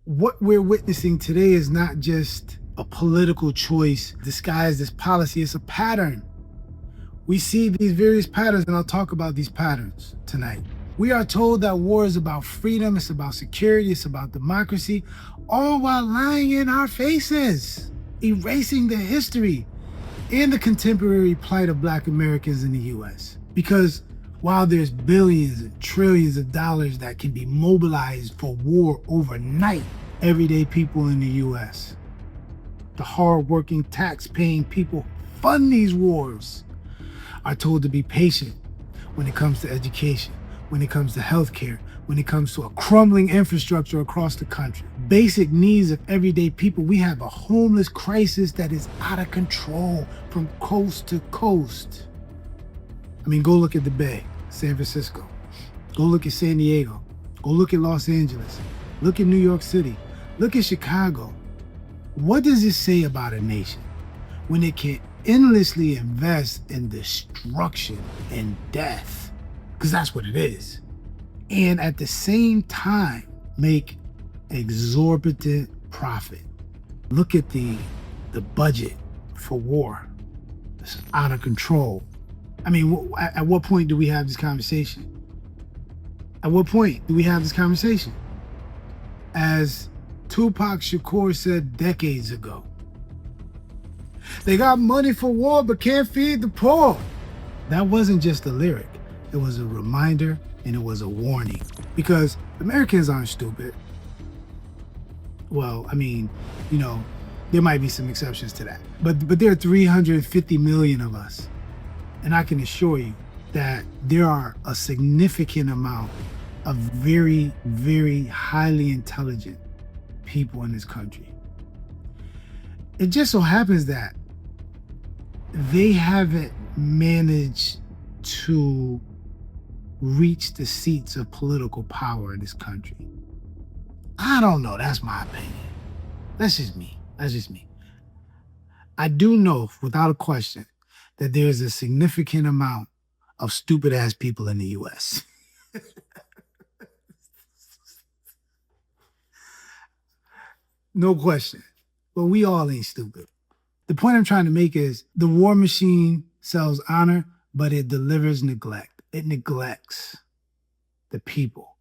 What we're witnessing today is not just a political choice disguised as policy, it's a pattern. We see these various patterns, and I'll talk about these patterns tonight. We are told that war is about freedom, it's about security, it's about democracy, all while lying in our faces, erasing the history and the contemporary plight of Black Americans in the US. Because while there's billions and trillions of dollars that can be mobilized for war overnight, everyday people in the US, the hardworking, tax-paying people who fund these wars, are told to be patient when it comes to education, when it comes to healthcare, when it comes to a crumbling infrastructure across the country. Basic needs of everyday people. We have a homeless crisis that is out of control from coast to coast. I mean, go look at the Bay, San Francisco. Go look at San Diego. Go look at Los Angeles. Look at New York City. Look at Chicago. What does this say about a nation when it can endlessly invest in destruction and death? Because that's what it is. And at the same time, make exorbitant profit. Look at the budget for war. It's out of control. I mean, at what point do we have this conversation? At what point do we have this conversation? As Tupac Shakur said decades ago, they got money for war but can't feed the poor. That wasn't just a lyric. It was a reminder and it was a warning. Because Americans aren't stupid. Well, I mean, you know, there might be some exceptions to that. But there are 350 million of us. And I can assure you that there are a significant amount of very, very highly intelligent people in this country. It just so happens that they haven't managed to reach the seats of political power in this country. I don't know, that's my opinion. That's just me. I do know, without a question, that there's a significant amount of stupid ass people in the US. No question. But we all ain't stupid. The point I'm trying to make is the war machine sells honor, but it delivers neglect. It neglects the people.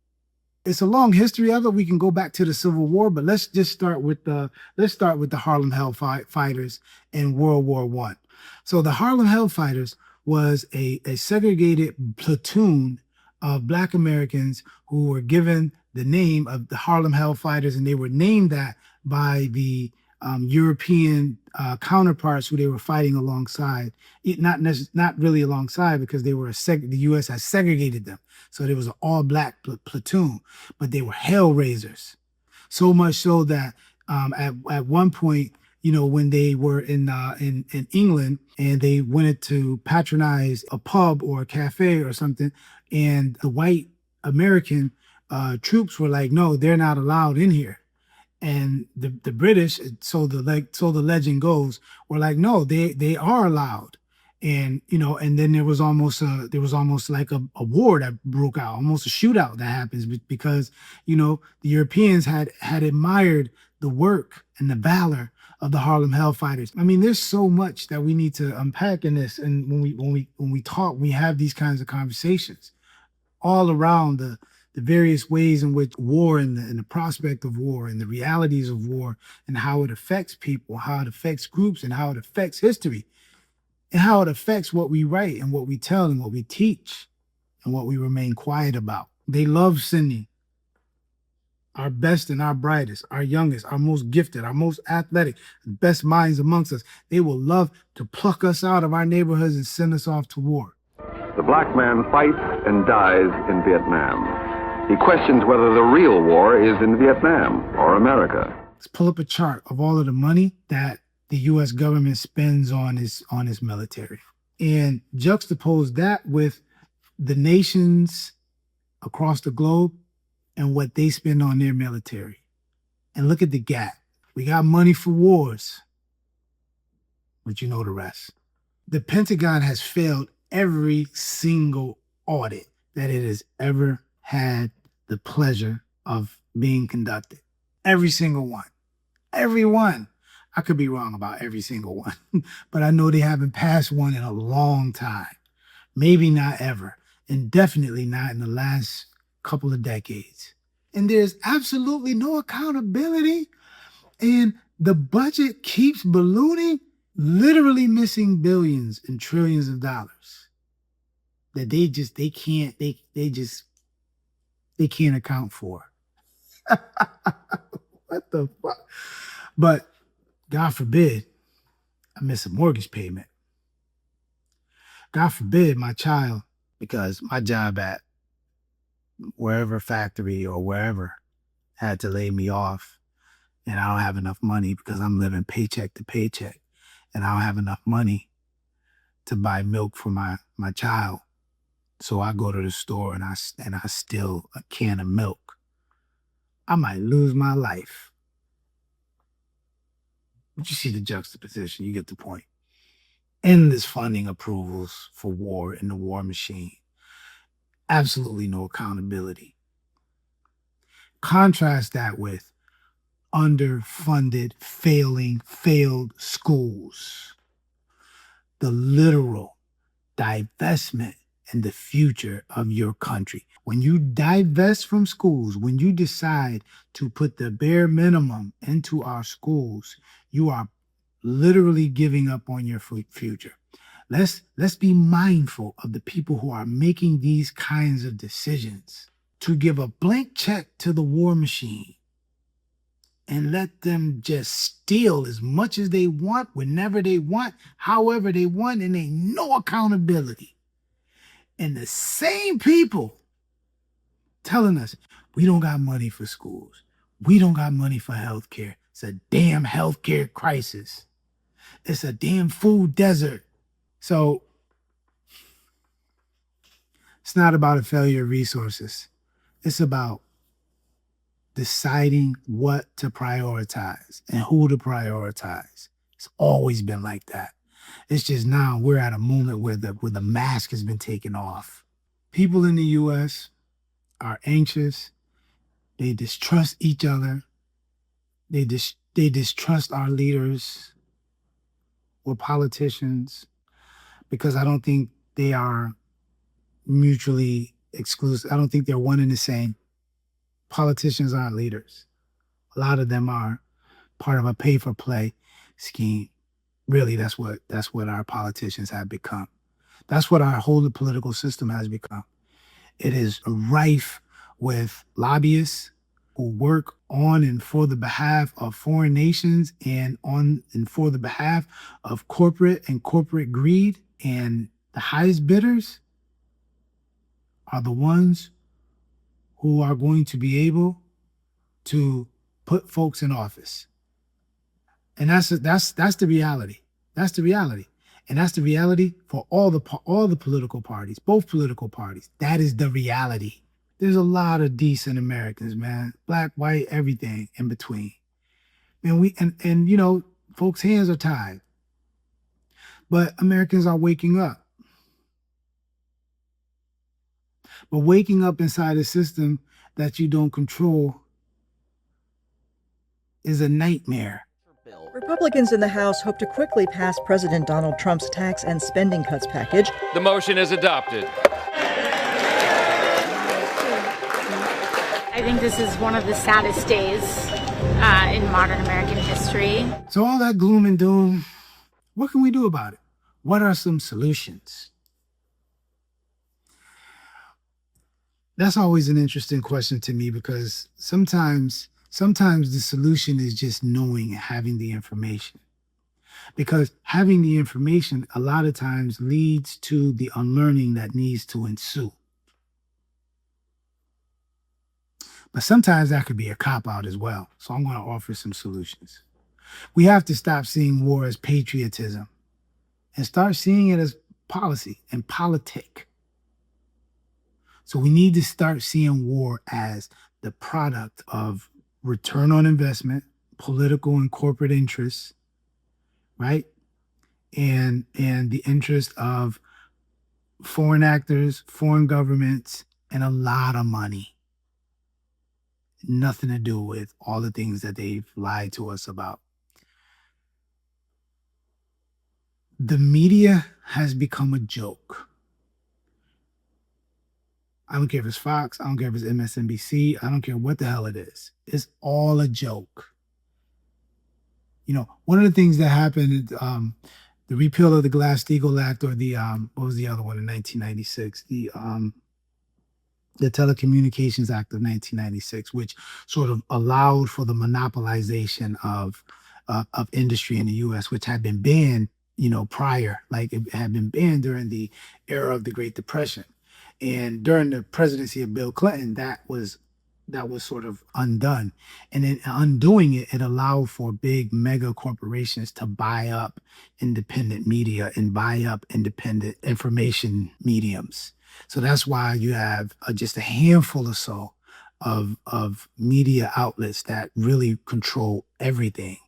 It's a long history of it. We can go back to the Civil War, but let's start with the Harlem Hellfighters in World War I. So the Harlem Hellfighters was a segregated platoon of Black Americans who were given the name of the Harlem Hellfighters, and they were named that by the European counterparts who they were fighting alongside. Not really alongside, because they were the U.S. had segregated them, so there was an all-Black platoon, but they were hellraisers. So much so that at one point, you know, when they were in England and they wanted to patronize a pub or a cafe or something, and the white American troops were like, no, they're not allowed in here. And the British, so the legend goes, were like, no, they are allowed. And, you know, and then there was almost like a war that broke out, almost a shootout that happens because, you know, the Europeans had admired the work and the valor of the Harlem Hellfighters. I mean, there's so much that we need to unpack in this. And when we talk, we have these kinds of conversations all around the various ways in which war and the prospect of war and the realities of war and how it affects people, how it affects groups, and how it affects history, and how it affects what we write and what we tell and what we teach and what we remain quiet about. They love sending our best and our brightest, our youngest, our most gifted, our most athletic, best minds amongst us. They will love to pluck us out of our neighborhoods and send us off to war. The black man fights and dies in Vietnam. He questions whether the real war is in Vietnam or America. Let's pull up a chart of all of the money that the U.S. government spends on its military, and juxtapose that with the nations across the globe and what they spend on their military. And look at the gap. We got money for wars, but you know the rest. The Pentagon has failed every single audit that it has ever had the pleasure of being conducted. Every single one. Every one. I could be wrong about every single one, but I know they haven't passed one in a long time. Maybe not ever, and definitely not in the last couple of decades. And there's absolutely no accountability, and the budget keeps ballooning, literally missing billions and trillions of dollars that they can't account for. What the fuck? But God forbid I miss a mortgage payment. God forbid my child, because my job at wherever factory or wherever had to lay me off, and I don't have enough money because I'm living paycheck to paycheck, and I don't have enough money to buy milk for my child. So I go to the store and I steal a can of milk. I might lose my life. But you see the juxtaposition, you get the point. Endless funding approvals for war in the war machine. Absolutely no accountability. Contrast that with underfunded, failed schools. The literal divestment in the future of your country. When you divest from schools, when you decide to put the bare minimum into our schools, you are literally giving up on your future. Let's be mindful of the people who are making these kinds of decisions. To give a blank check to the war machine and let them just steal as much as they want, whenever they want, however they want, and ain't no accountability. And the same people telling us, we don't got money for schools. We don't got money for healthcare. It's a damn healthcare crisis. It's a damn food desert. So it's not about a failure of resources. It's about deciding what to prioritize and who to prioritize. It's always been like that. It's just now we're at a moment where the mask has been taken off. People in the U.S. are anxious. They distrust each other. They distrust our leaders or politicians because I don't think they are mutually exclusive. I don't think they're one and the same. Politicians aren't leaders. A lot of them are part of a pay-for-play scheme. Really, that's what our politicians have become. That's what our whole political system has become. It is rife with lobbyists who work on and for the behalf of foreign nations and on and for the behalf of corporate greed. And the highest bidders are the ones who are going to be able to put folks in office. And that's the reality. That's the reality. And that's the reality for all the political parties, both political parties. That is the reality. There's a lot of decent Americans, man. Black, white, everything in between. And you know, folks' hands are tied. But Americans are waking up. But waking up inside a system that you don't control is a nightmare. Republicans in the House hope to quickly pass President Donald Trump's tax and spending cuts package. The motion is adopted. I think this is one of the saddest days in modern American history. So all that gloom and doom, what can we do about it? What are some solutions? That's always an interesting question to me because sometimes the solution is just knowing and having the information. Because having the information a lot of times leads to the unlearning that needs to ensue. But sometimes that could be a cop-out as well. So I'm going to offer some solutions. We have to stop seeing war as patriotism and start seeing it as policy and politic. So we need to start seeing war as the product of return on investment, political and corporate interests, right? And the interest of foreign actors, foreign governments, and a lot of money. nothing to do with all the things that they've lied to us about. The media has become a joke. I don't care if it's Fox, I don't care if it's MSNBC, I don't care what the hell it is. It's all a joke. You know, one of the things that happened, the repeal of the Glass-Steagall Act, or the what was the other one in 1996? The Telecommunications Act of 1996, which sort of allowed for the monopolization of industry in the U.S., which had been banned, you know, prior, like it had been banned during the era of the Great Depression. And during the presidency of Bill Clinton, that was sort of undone. And in undoing it, it allowed for big mega corporations to buy up independent media and buy up independent information mediums. So that's why you have just a handful or so of media outlets that really control everything,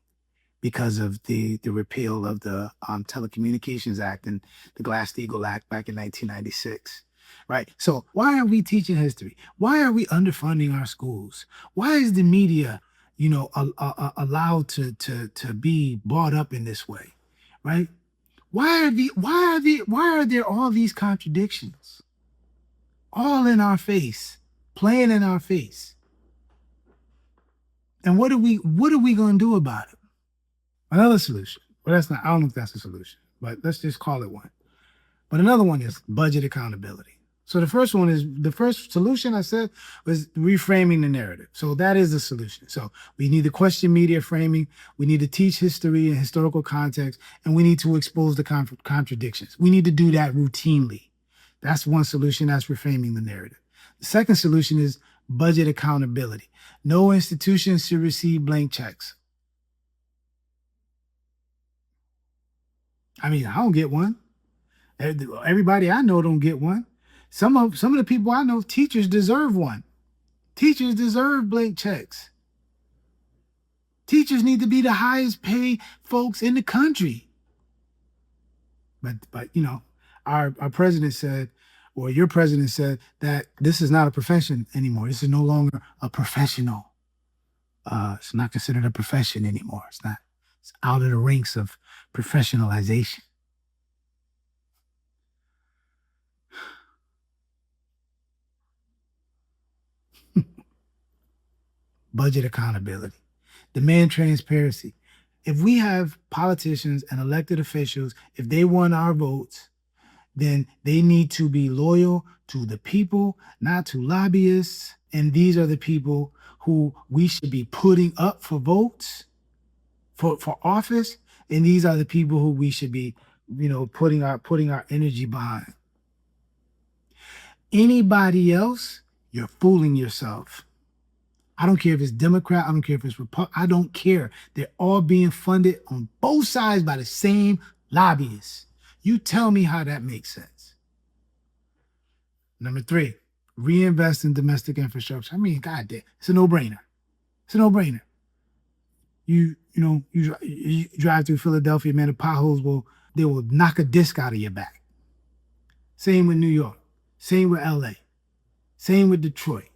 because of the repeal of the Telecommunications Act and the Glass-Steagall Act back in 1996. Right. So why are we teaching history? Why are we underfunding our schools? Why is the media, you know, allowed to be bought up in this way? Right. Why are there all these contradictions? All in our face, playing in our face. And what are we going to do about it? Another solution. Well, that's not, I don't know if that's a solution, but let's just call it one. But another one is budget accountability. So the first solution I said was reframing the narrative. So that is the solution. So we need to question media framing. We need to teach history and historical context, and we need to expose the contradictions. We need to do that routinely. That's one solution. That's reframing the narrative. The second solution is budget accountability. No institution should receive blank checks. I mean, I don't get one. Everybody I know don't get one. Some of the people I know, teachers deserve one. Teachers deserve blank checks. Teachers need to be the highest paid folks in the country. But you know, our president said, or your president said, that this is not a profession anymore. This is no longer a professional. It's not considered a profession anymore. It's not. It's out of the ranks of professionalization. Budget accountability. Demand transparency. If we have politicians and elected officials, if they want our votes, then they need to be loyal to the people, not to lobbyists. And these are the people who we should be putting up for votes, for office. And these are the people who we should be, you know, putting our energy behind. Anybody else, you're fooling yourself. I don't care if it's Democrat, I don't care if it's Republican, I don't care. They're all being funded on both sides by the same lobbyists. You tell me how that makes sense. Number 3, reinvest in domestic infrastructure. I mean, goddamn, it's a no-brainer. It's a no-brainer. You drive through Philadelphia, man, the potholes they will knock a disc out of your back. Same with New York. Same with LA. Same with Detroit.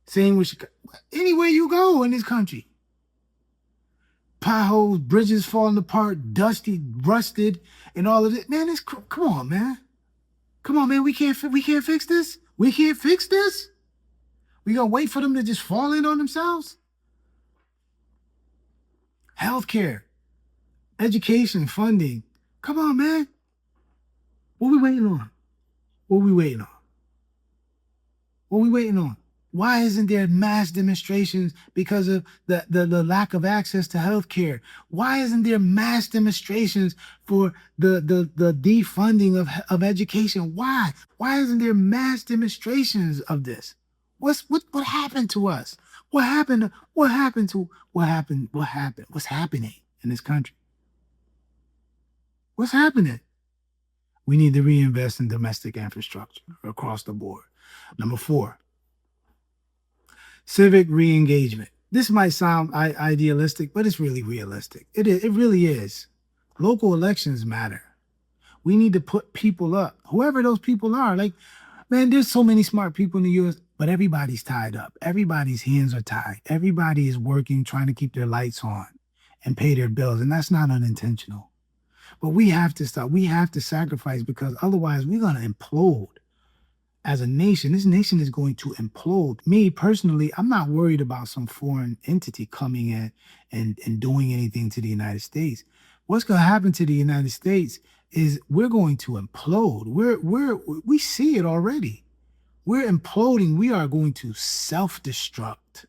Same with Chicago. Anywhere you go in this country. Potholes, bridges falling apart, dusty, rusted, and all of it. Man, come on, man. Come on, man. We can't fix this. We can't fix this. We gonna wait for them to just fall in on themselves? Healthcare, education, funding. Come on, man. What we waiting on? What we waiting on? What we waiting on? Why isn't there mass demonstrations because of the lack of access to healthcare? Why isn't there mass demonstrations for the defunding of education? Why? Why isn't there mass demonstrations of this? What happened to us? What's happening in this country? What's happening? We need to reinvest in domestic infrastructure across the board. Number 4, civic re-engagement. This might sound idealistic, but it's really realistic. It really is. Local elections matter. We need to put people up, whoever those people are. Like, man, there's so many smart people in the U.S., But everybody's tied up. Everybody's hands are tied. Everybody is working, trying to keep their lights on and pay their bills. And that's not unintentional. But we have to stop. We have to sacrifice, because otherwise we're going to implode as a nation. This nation is going to implode. Me personally, I'm not worried about some foreign entity coming in and doing anything to the United States. What's going to happen to the United States is we're going to implode. We see it already. We're imploding. We are going to self-destruct.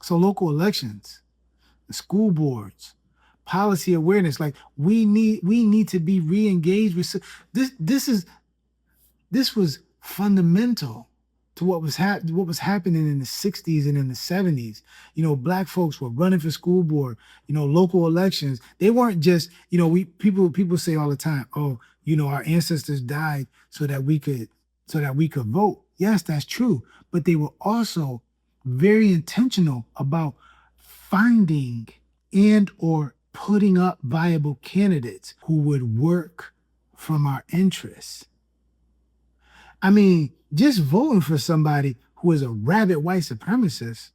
So local elections, the school boards, policy awareness, like we need to be re-engaged with this was fundamental to what was happening in the 60s and in the 70s. You know, black folks were running for school board, you know, local elections. They weren't just, you know, people say all the time, oh, you know, our ancestors died so that we could vote. Yes, that's true. But they were also very intentional about finding and or putting up viable candidates who would work from our interests. I mean, just voting for somebody who is a rabid white supremacist,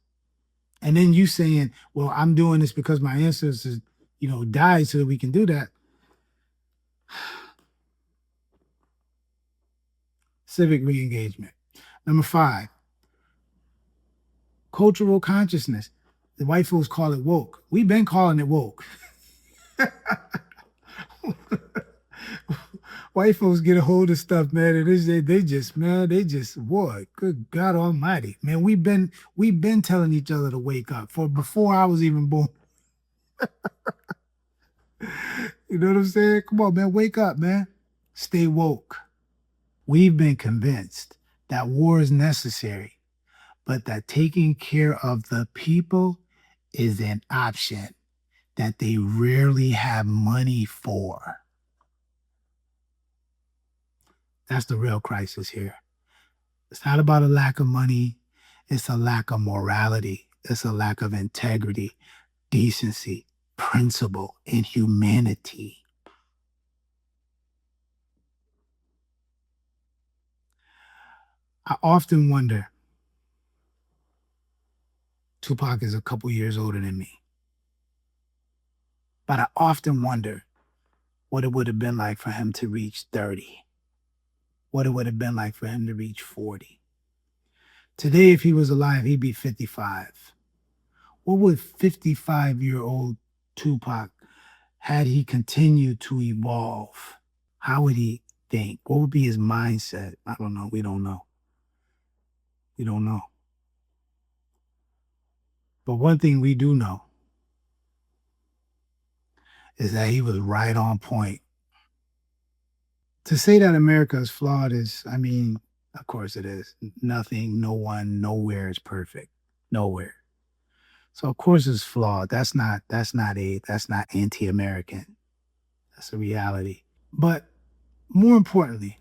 and then you saying, well, I'm doing this because my ancestors, you know, died so that we can do that. Civic re-engagement. Number 5, cultural consciousness. The white folks call it woke. We've been calling it woke. White folks get a hold of stuff, man, and they just, boy, good God Almighty, man, we've been telling each other to wake up for before I was even born. You know what I'm saying? Come on, man, wake up, man. Stay woke. We've been convinced that war is necessary, but that taking care of the people is an option that they rarely have money for. That's the real crisis here. It's not about a lack of money. It's a lack of morality. It's a lack of integrity, decency, principle, and humanity. I often wonder, Tupac is a couple years older than me, but I often wonder what it would have been like for him to reach 30, what it would have been like for him to reach 40. Today, if he was alive, he'd be 55. What would 55-year-old Tupac, had he continued to evolve, how would he think? What would be his mindset? I don't know. We don't know. We don't know. But one thing we do know is that he was right on point. To say that America is flawed is, I mean, of course it is. Nothing, no one, nowhere is perfect. Nowhere. So of course it's flawed. That's not anti-American. That's a reality. But more importantly,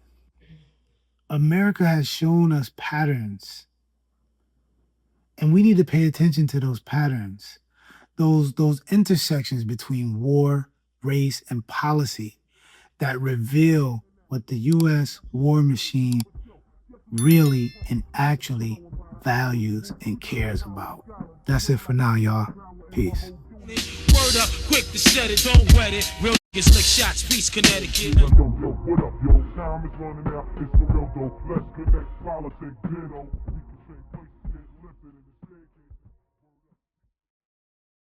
America has shown us patterns, and we need to pay attention to those patterns, those intersections between war, race, and policy that reveal what the U.S. war machine really and actually values and cares about. That's it for now, y'all. Peace. Word up, quick to set it, don't wet it. Real niggas lick shots, peace, Connecticut. What up, yo? Time is running out. It's for real, though. Let's connect politics, ditto.